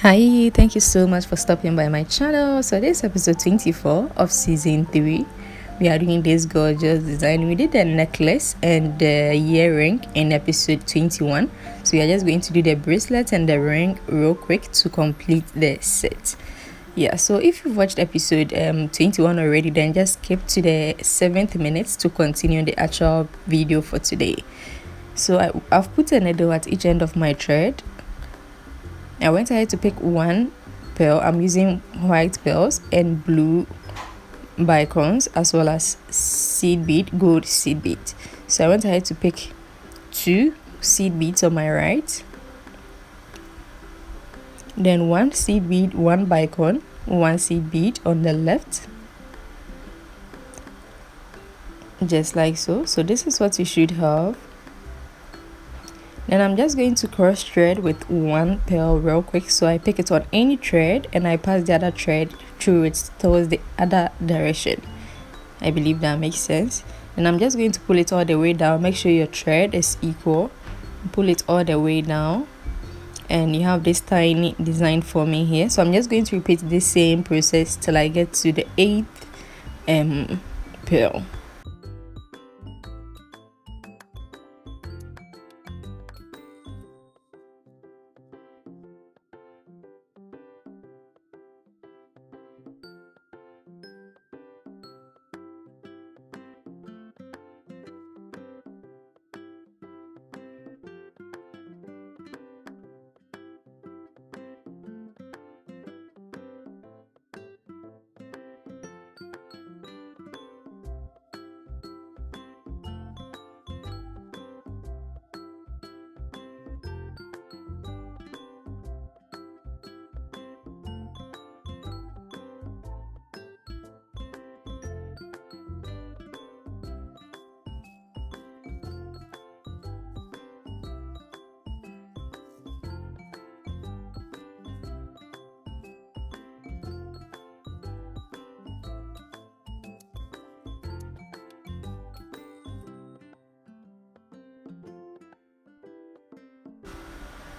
Hi, thank you so much for stopping by my channel. So this is episode 24 of season 3. We are doing this gorgeous design. We did the necklace and the earring in episode 21. So we are just going to do the bracelet and the ring real quick to complete the set. Yeah, so if you've watched episode 21 already, then just skip to the 7th minute to continue the actual video for today. So I've put a needle at each end of my thread. I went ahead to pick one pearl. I'm using white pearls and blue bicons as well as seed bead, gold seed bead. So I went ahead to pick 2 seed beads on my right, then 1 seed bead, 1 bicon, 1 seed bead on the left, just like so. So this is what you should have. Then I'm just going to cross thread with 1 pearl real quick. So I pick it on any thread and I pass the other thread through it towards the other direction. I believe that makes sense. And I'm just going to pull it all the way down. Make sure your thread is equal. Pull it all the way down and you have this tiny design forming here. So I'm just going to repeat this same process till I get to the 8th pearl.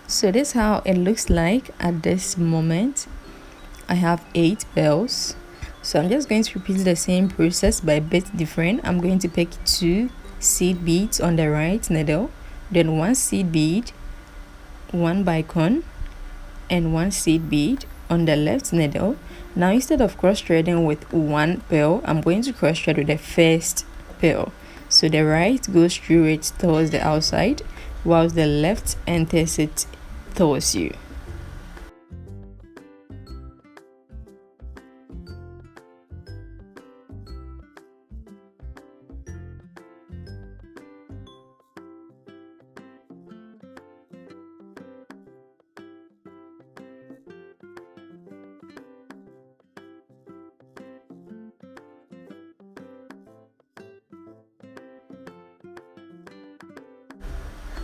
So this is how it looks like at this moment. I have 8 pearls. So I'm just going to repeat the same process but a bit different. I'm going to pick 2 seed beads on the right needle, then 1 seed bead, 1 bicon, and 1 seed bead on the left needle. Now instead of cross threading with 1 pearl, I'm going to cross thread with the first pearl. So the right goes through it towards the outside, whilst the left enters it towards you.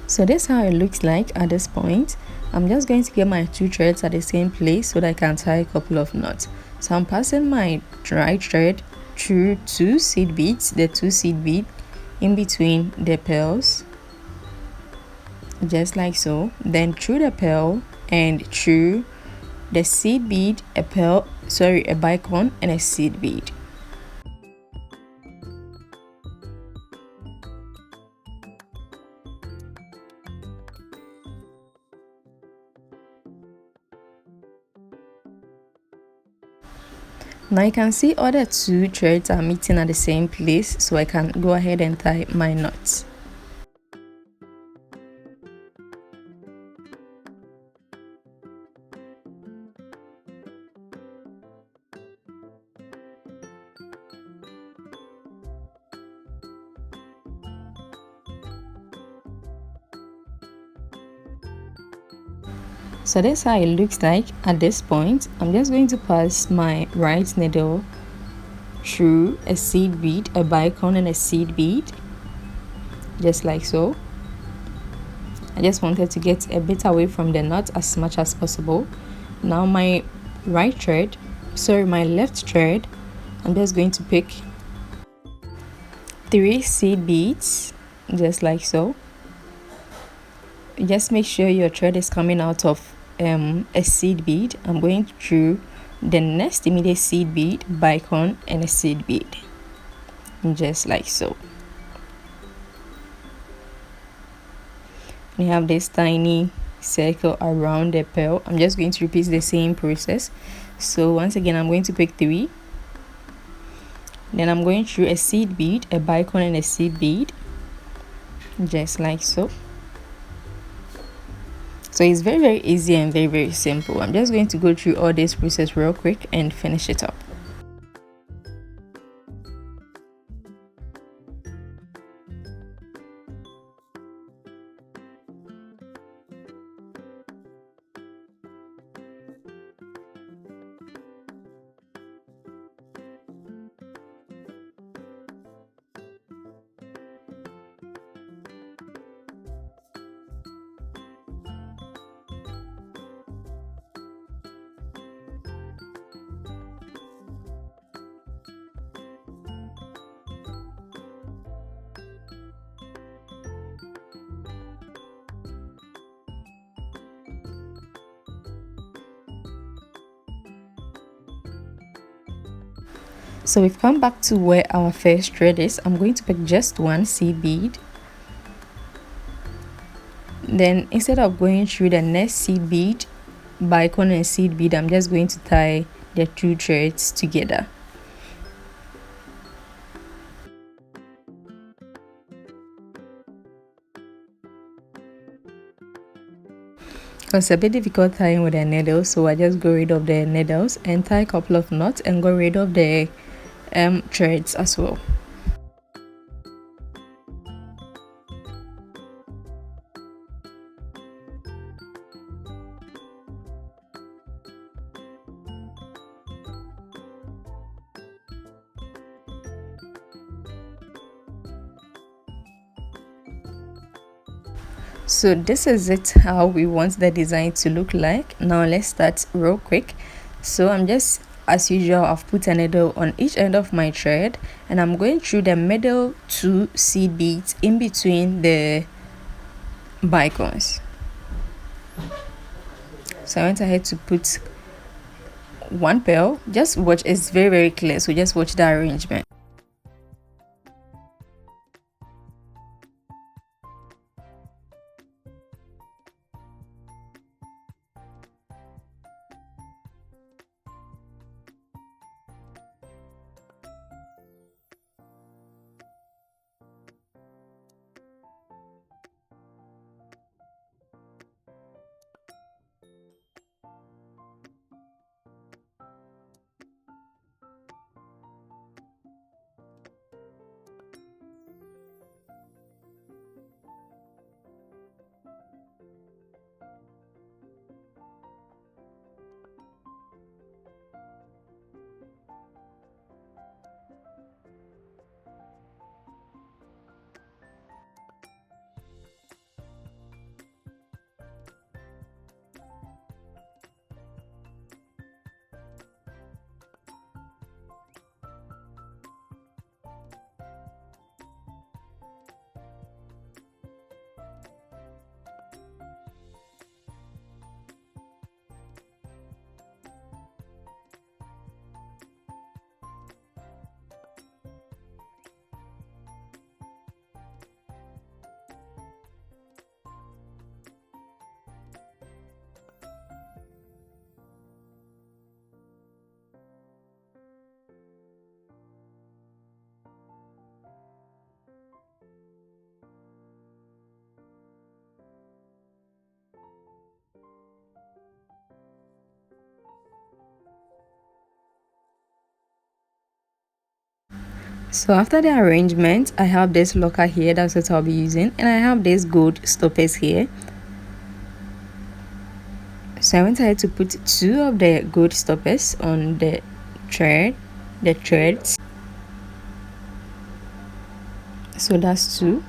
So this is how it looks like at this point. I'm just going to get my 2 threads at the same place so that I can tie a couple of knots. So I'm passing my right thread through 2 seed beads, the 2 seed bead in between the pearls, just like so. Then through the pearl and through the seed bead, a bicon and a seed bead. Now you can see all the 2 threads are meeting at the same place, so I can go ahead and tie my knots. So that's how it looks like at this point. I'm just going to pass my right needle through a seed bead, a bicon and a seed bead, just like so. I just wanted to get a bit away from the knot as much as possible. Now my left thread, I'm just going to pick 3 seed beads, just like so. Just make sure your thread is coming out of a seed bead, I'm going through the next immediate seed bead, bicon, and a seed bead, just like so. We have this tiny circle around the pearl. I'm just going to repeat the same process. So once again, I'm going to pick 3, then I'm going through a seed bead, a bicon, and a seed bead, just like so. So it's very easy and very simple. I'm just going to go through all this process real quick and finish it up. So we've come back to where our first thread is. I'm going to pick just one seed bead. Then instead of going through the next seed bead, bicon, and seed bead, I'm just going to tie the 2 threads together. It's a bit difficult tying with a needle, so I just got rid of the needles and tie a couple of knots and got rid of the threads as well. So this is it, how we want the design to look like. Now let's start real quick. So I'm just, as usual, I've put a needle on each end of my thread, and I'm going through the middle 2 seed beads in between the bicons. So I went ahead to put 1 pearl. Just watch, it's very clear, so just watch the arrangement. So after the arrangement, I have this locker here, that's what I'll be using, and I have these gold stoppers here. So I went ahead to put 2 of the gold stoppers on the threads. So that's 2.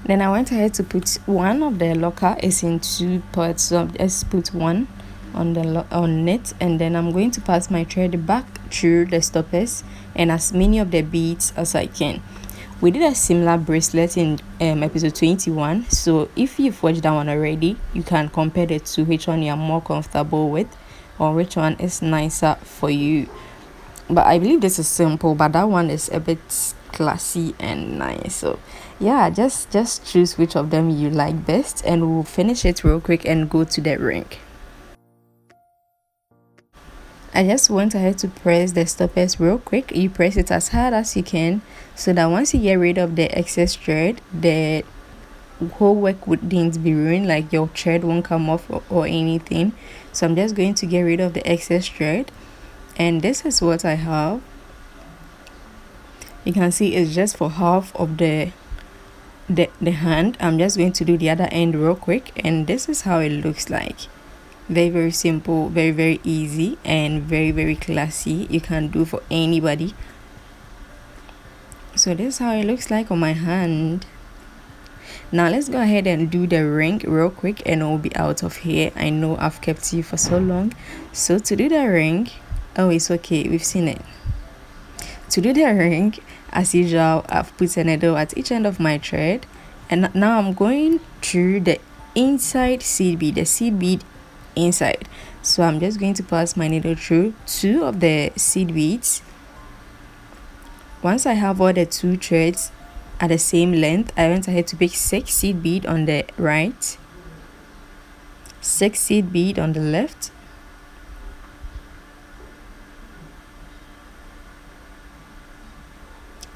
Then I went ahead to put 1 of the locker is in 2 parts, so I'll just put 1 on it, and then I'm going to pass my thread back through the stoppers and as many of the beads as I can. We did a similar bracelet in episode 21, so if you've watched that one already, you can compare the two, which one you're more comfortable with or which one is nicer for you. But I believe this is simple, but that one is a bit classy and nice. So yeah, just choose which of them you like best, and we'll finish it real quick and go to the ring. I just went ahead to press the stoppers real quick. You press it as hard as you can, so that once you get rid of the excess thread, the whole work wouldn't be ruined, like your thread won't come off or anything. So I'm just going to get rid of the excess thread, and this is what I have. You can see it's just for half of the hand. I'm just going to do the other end real quick, and this is how it looks like. Very simple, very easy, and very classy. You can do for anybody. So this is how it looks like on my hand. Now let's go ahead and do the ring real quick, and we'll be out of here. I know I've kept you for so long. So to do the ring, oh, it's okay, we've seen it. To do the ring, as usual, I've put a needle at each end of my thread, and now I'm going through the inside seed bead, the seed bead inside. So I'm just going to pass my needle through 2 of the seed beads. Once I have all the 2 threads at the same length, I went ahead to pick 6 seed bead on the right, 6 seed bead on the left,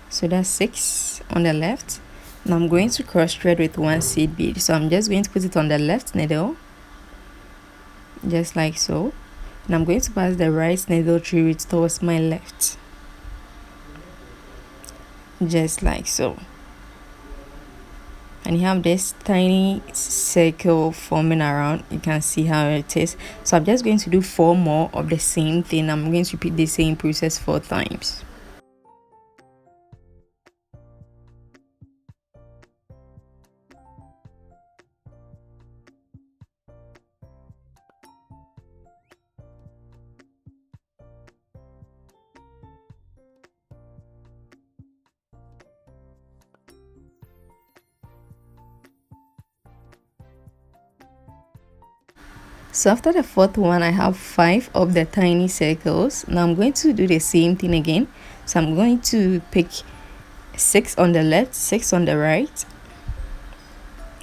so that's 6 on the left. Now I'm going to cross thread with 1 seed bead, so I'm just going to put it on the left needle, just like so, and I'm going to pass the right needle through it towards my left, just like so. And you have this tiny circle forming around. You can see how it is. So I'm just going to do 4 more of the same thing. I'm going to repeat the same process 4 times. So after the 4th one, I have 5 of the tiny circles. Now I'm going to do the same thing again. So I'm going to pick 6 on the left, 6 on the right.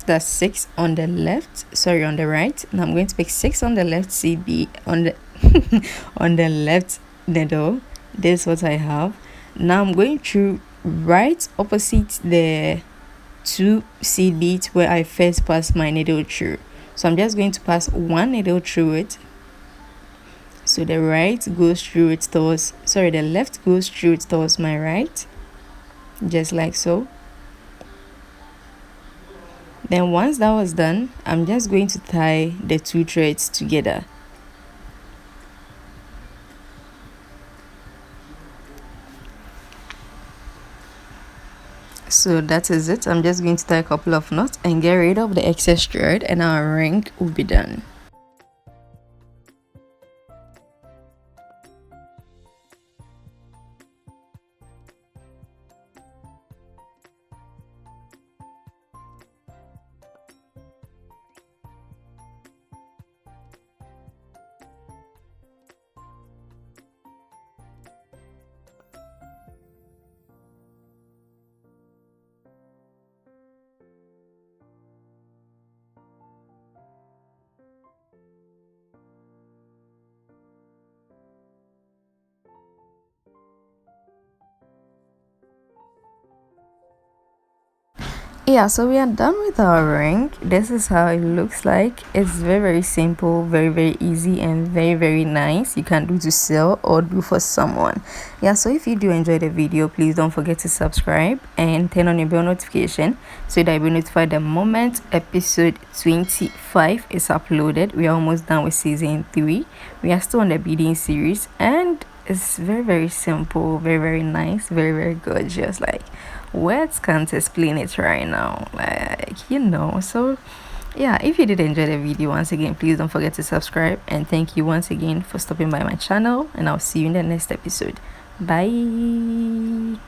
That's 6 on the left, sorry, on the right. Now I'm going to pick 6 on the left seed bead on the on the left needle. This is what I have. Now I'm going through right opposite the 2 seed beads where I first passed my needle through. So I'm just going to pass 1 needle through it. So the right goes through it towards, sorry, the left goes through it towards my right, just like so. Then once that was done, I'm just going to tie the 2 threads together. So that is it. I'm just going to tie a couple of knots and get rid of the excess thread, and our ring will be done. Yeah, so we are done with our ring. This is how it looks like. It's very simple, very easy, and very nice. You can do to sell or do for someone. Yeah, so if you do enjoy the video, please don't forget to subscribe and turn on your bell notification so that you'll be notified the moment episode 25 is uploaded. We are almost done with season 3. We are still on the beading series, and it's very simple, very nice, very gorgeous. Like, words can't explain it right now, like, you know. So yeah, if you did enjoy the video, once again, please don't forget to subscribe, and thank you once again for stopping by my channel, and I'll see you in the next episode. Bye.